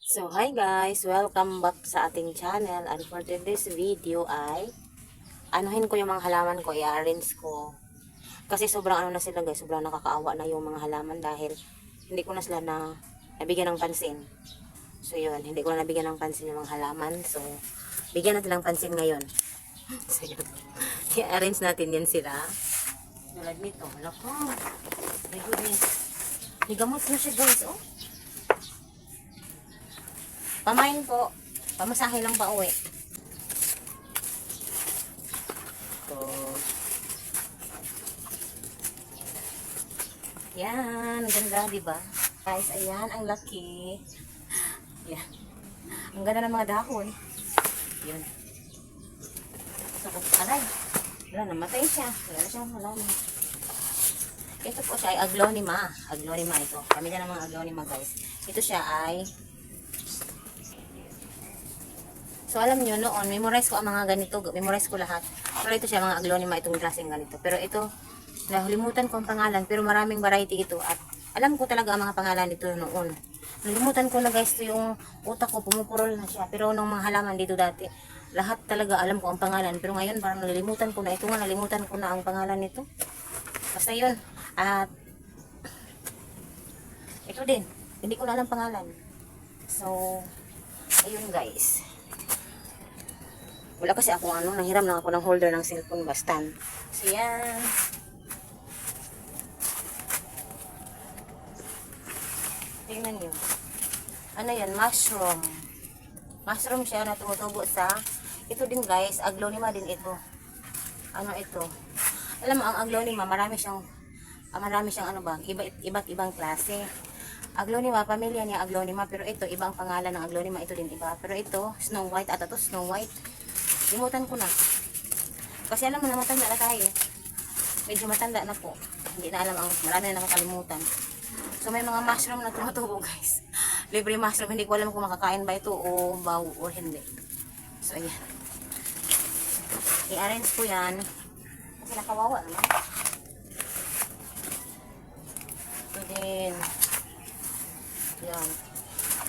So, hi guys! Welcome back sa ating channel. And for today's video ay anuhin ko yung mga halaman ko, i-arrange ko. Kasi sobrang ano na sila guys, sobrang nakakaawa na yung mga halaman dahil hindi ko na sila nabigyan ng pansin. So yun, hindi ko na nabigyan ng pansin yung mga halaman. So, bigyan natin ng pansin ngayon. So yun, i-arrange natin yan sila. Tulad nito, lako. My goodness. Higamot na siya guys, oh. Pamain po. Pamasahe lang pa uwi. So, yan. Ganda, diba? Guys, ayan. Ang laki. Yan. Ang ganda ng mga dahon. Yun. So, aray. Wala, namatay siya. Wala na siyang halaman. Ito po siya ay aglonema. Aglonema ito. Pamilya ng mga aglonema, guys. Ito siya ay so, alam nyo, noon, memorize ko ang mga ganito. Memorize ko lahat. Pero ito siya, mga aglonema, itong klaseng ganito. Pero ito, nalimutan ko ang pangalan. Pero maraming variety ito. At alam ko talaga ang mga pangalan dito noon. Nalimutan ko na guys, ito yung utak ko, pumupurol na siya. Pero nung mga halaman dito dati, lahat talaga alam ko ang pangalan. Pero ngayon, parang nalilimutan ko na. Ito nga, nalimutan ko na ang pangalan nito. Basta yun. At, ito din. Hindi ko na alam pangalan. So, ayun guys. Wala kasi ako nanghiram lang ako ng holder ng cellphone ba, stand. So yan. Tingnan nyo. Ano yan? Mushroom. Mushroom siya na tumutubo sa, ito din guys, aglonema din ito. Ano ito? Alam mo, ang aglonema, marami siyang ano ba, iba't ibang klase. Aglonema, pamilya niya aglonema, pero ito, ibang pangalan ng aglonema, ito din iba. Pero ito, Snow White, at ito, Snow White. Limutan ko na. Kasi alam mo na matanda na tayo. Medyo matanda na po. Hindi na alam ang marami na nakakalimutan. So may mga mushroom na tumutubo guys. Libre mushroom. Hindi ko alam kung makakain ba ito o baw or hindi. So ayan. I-arrange ko yan. Kasi nakawawa naman. So din. Yan.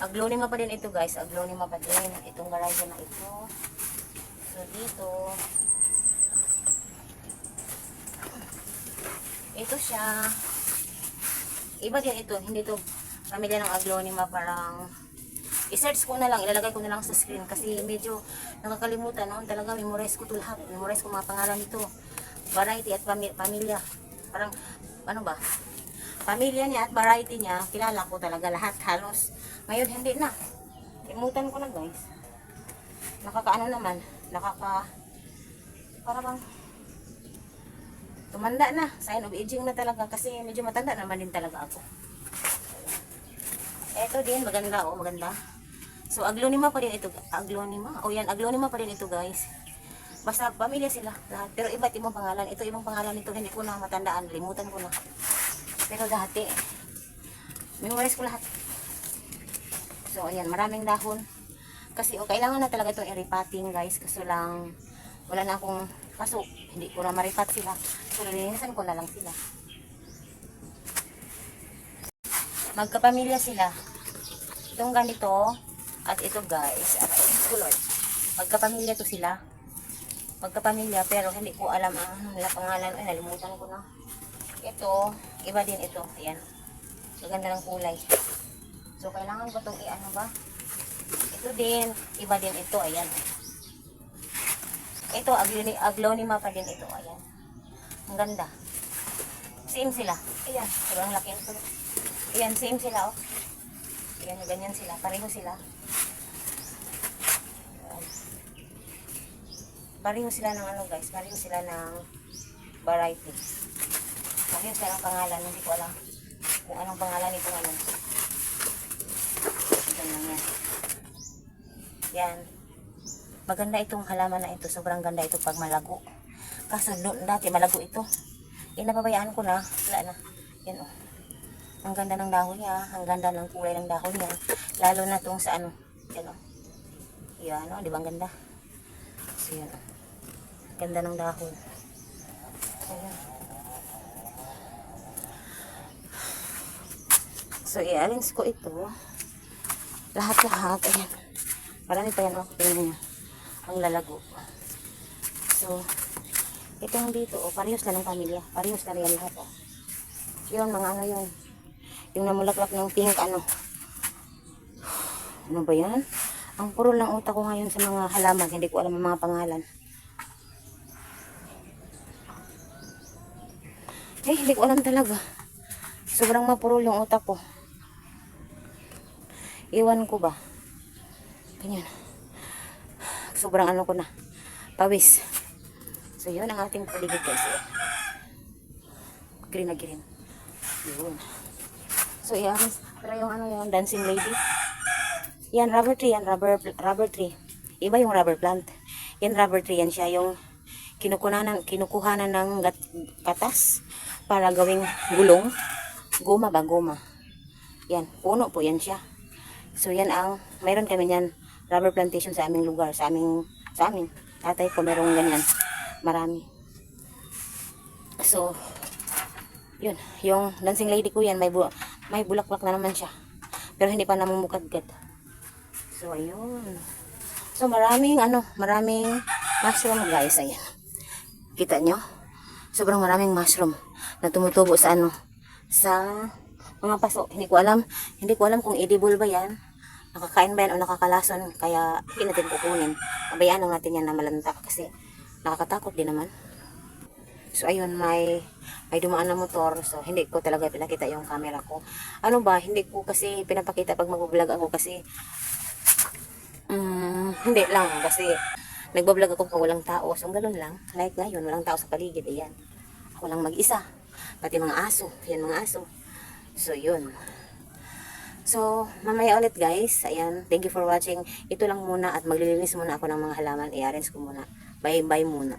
Aglonema pa din ito guys. Aglonema pa din. Itong garage na ito. So dito, ito siya, iba din ito, hindi to pamilya ng aglonema, parang i-search ko na lang, ilalagay ko na lang sa screen kasi medyo nakakalimutan noon talaga, memorize ko ito lahat, memorize ko mga pangalan nito, variety at pamilya, parang ano ba, pamilya niya at variety niya, kilala ko talaga lahat halos. Ngayon hindi na, limutan ko na guys. Nakakaano naman, para bang tumanda na, sign of aging na talaga kasi medyo matanda naman din talaga ako. Eto din, maganda, oh, maganda. So, aglonema pa din ito, aglonema, o yan, aglonema pa din ito guys. Basta pamilya sila lahat, pero iba't ibang pangalan. Ito ibang pangalan nito, hindi ko na matandaan, limutan ko na. Pero dati, memorize ko lahat. So, ayan, maraming dahon. Kasi kailangan na talaga itong i-repotting guys. Kasi lang, wala na akong pasok. Hindi ko na maripat sila. So, lilinisan ko na lang sila. Magkapamilya sila. Itong ganito, at ito guys, at ito Lord. Magkapamilya to sila. Magkapamilya, pero hindi ko alam ang pangalan. Ay, nalimutan ko na. Ito, iba din ito. Ayan. Maganda ng kulay. So, kailangan ko itong i-ano ba? Ito din, iba din ito, ayan. Ito, aglonema pa din ito, ayan. Ang ganda. Same sila. Ayan, sobrang laki nito. Ayan, same sila, oh. Ayan, ganyan sila. Pareho sila. Ayan. Pareho sila ng ano, guys. Pareho sila ng variety. Pareho sila ng pangalan. Hindi ko alam kung anong pangalan ito ngayon. Ito lang yan. Yan. Maganda itong halaman na ito. Sobrang ganda ito pag malago. Kaso dati malago ito. Napabayaan ko na. Wala na. Yan o. Ang ganda ng dahon niya. Ang ganda ng kulay ng dahon niya. Lalo na itong sa ano. Yan o. Yan o. Di ba ang ganda? So yan o. Ganda ng dahon. Ayan. So i-arrange ko ito. Lahat-lahat. Ayan. Marami pa yan, oh. Tingnan nyo. Ang lalago. So, itong dito, oh, parehas na ng pamilya. Parehas na yan lahat, oh. Yun, mga ano yun. Yung namulaklak ng pink, ano. Ano ba yan? Ang puro lang utak ko ngayon sa mga halaman. Hindi ko alam ang mga pangalan. Hindi ko alam talaga. Sobrang mapurol yung utak ko. Iwan ko ba? Ganyan. Sobrang ano ko na. Pawis. So, yun ang ating paligid guys. Green na green. Yun. So, yan. Pero yung ano yung dancing lady. Yan, rubber tree. Yan, rubber tree. Iba yung rubber plant. Yan, rubber tree. Yan siya yung kinukuhanan ng katas para gawing gulong. Goma ba? Goma. Yan, puno po yan siya. So, yan ang, mayroon kami yan, rubber plantation sa aming lugar, sa amin. Tatay ko mayroong ganyan. Marami. So, yun, yung dancing lady ko yan, may bulaklak na naman siya. Pero hindi pa namumukadkad. So, ayun. So, maraming mushroom guys, ayan. Kita nyo? Sobrang maraming mushroom na tumutubo sa sa mga paso. Hindi ko alam kung edible ba yan. Nakakain ba yan o nakakalason. Kaya hindi natin kukunin. Pabayaan lang natin yan na malanta kasi nakakatakot din naman. So ayun, may dumaan na motor. So hindi ko talaga pinakita yung camera ko. Ano ba, hindi ko kasi pinapakita pag mag-vlog ako kasi hindi lang kasi nagbablog ako pag walang tao. So ganun lang. Like ngayon, walang tao sa paligid. Ayan. Ako lang mag-isa. Pati mga aso. Yan mga aso. So yun. So mamaya ulit guys. Ayan. Thank you for watching. Ito lang muna at maglilinis muna ako ng mga halaman. I-arrange ko muna. Bye bye muna.